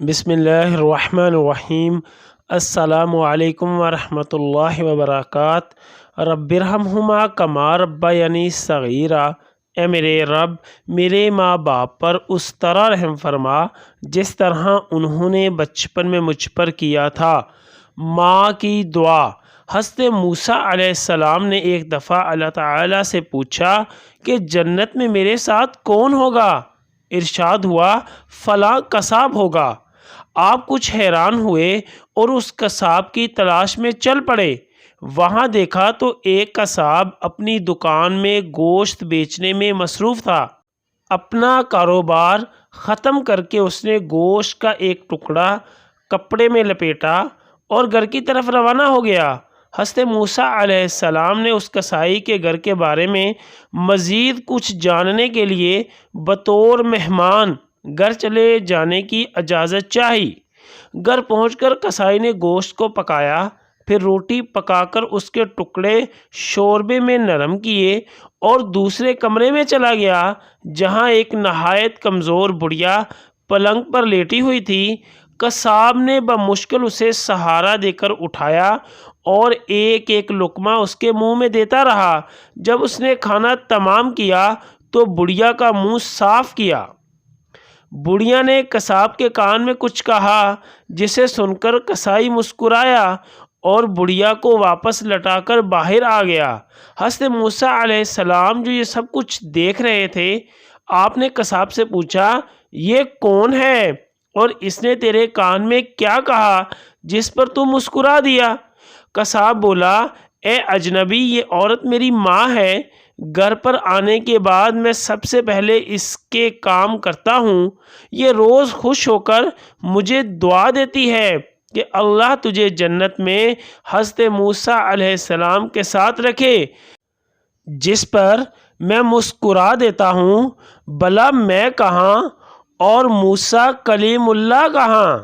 بسم اللہ الرحمن الرحیم۔ السلام علیکم ورحمۃ اللہ وبرکاتہ۔ رب ارحمہما کما ربیانی صغیرا، اے میرے رب میرے ماں باپ پر اس طرح رحم فرما جس طرح انہوں نے بچپن میں مجھ پر کیا تھا۔ ماں کی دعا۔ حضرت موسیٰ علیہ السلام نے ایک دفعہ اللہ تعالیٰ سے پوچھا کہ جنت میں میرے ساتھ کون ہوگا؟ ارشاد ہوا فلاں قصاب ہوگا۔ آپ کچھ حیران ہوئے اور اس قصاب کی تلاش میں چل پڑے۔ وہاں دیکھا تو ایک قصاب اپنی دکان میں گوشت بیچنے میں مصروف تھا۔ اپنا کاروبار ختم کر کے اس نے گوشت کا ایک ٹکڑا کپڑے میں لپیٹا اور گھر کی طرف روانہ ہو گیا۔ حضرت موسیٰ علیہ السلام نے اس قصائی کے گھر کے بارے میں مزید کچھ جاننے کے لیے بطور مہمان گھر چلے جانے کی اجازت چاہی۔ گھر پہنچ کر قصائی نے گوشت کو پکایا، پھر روٹی پکا کر اس کے ٹکڑے شوربے میں نرم کیے اور دوسرے کمرے میں چلا گیا جہاں ایک نہایت کمزور بڑھیا پلنگ پر لیٹی ہوئی تھی۔ قصاب نے بمشکل اسے سہارا دے کر اٹھایا اور ایک ایک لقمہ اس کے منہ میں دیتا رہا۔ جب اس نے کھانا تمام کیا تو بڑھیا کا منہ صاف کیا۔ بڑھیا نے قصاب کے کان میں کچھ کہا جسے سن کر قصائی مسکرایا اور بڑھیا کو واپس لٹا کر باہر آ گیا۔ حضرت موسیٰ علیہ السلام جو یہ سب کچھ دیکھ رہے تھے، آپ نے قصاب سے پوچھا یہ کون ہے اور اس نے تیرے کان میں کیا کہا جس پر تو مسکرا دیا؟ قصاب بولا اے اجنبی، یہ عورت میری ماں ہے۔ گھر پر آنے کے بعد میں سب سے پہلے اس کے کام کرتا ہوں۔ یہ روز خوش ہو کر مجھے دعا دیتی ہے کہ اللہ تجھے جنت میں حضرت موسیٰ علیہ السلام کے ساتھ رکھے، جس پر میں مسکرا دیتا ہوں۔ بھلا میں کہاں اور موسیٰ کلیم اللہ کہاں؟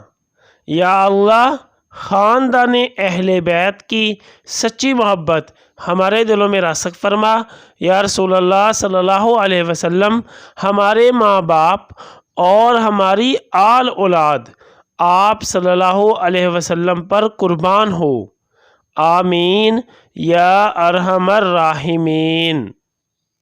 یا اللہ، خاندان اہل بیت کی سچی محبت ہمارے دلوں میں راسخ فرما۔ یا رسول اللہ صلی اللہ علیہ وسلم، ہمارے ماں باپ اور ہماری آل اولاد آپ صلی اللہ علیہ وسلم پر قربان ہو۔ آمین یا ارحم الراحمین۔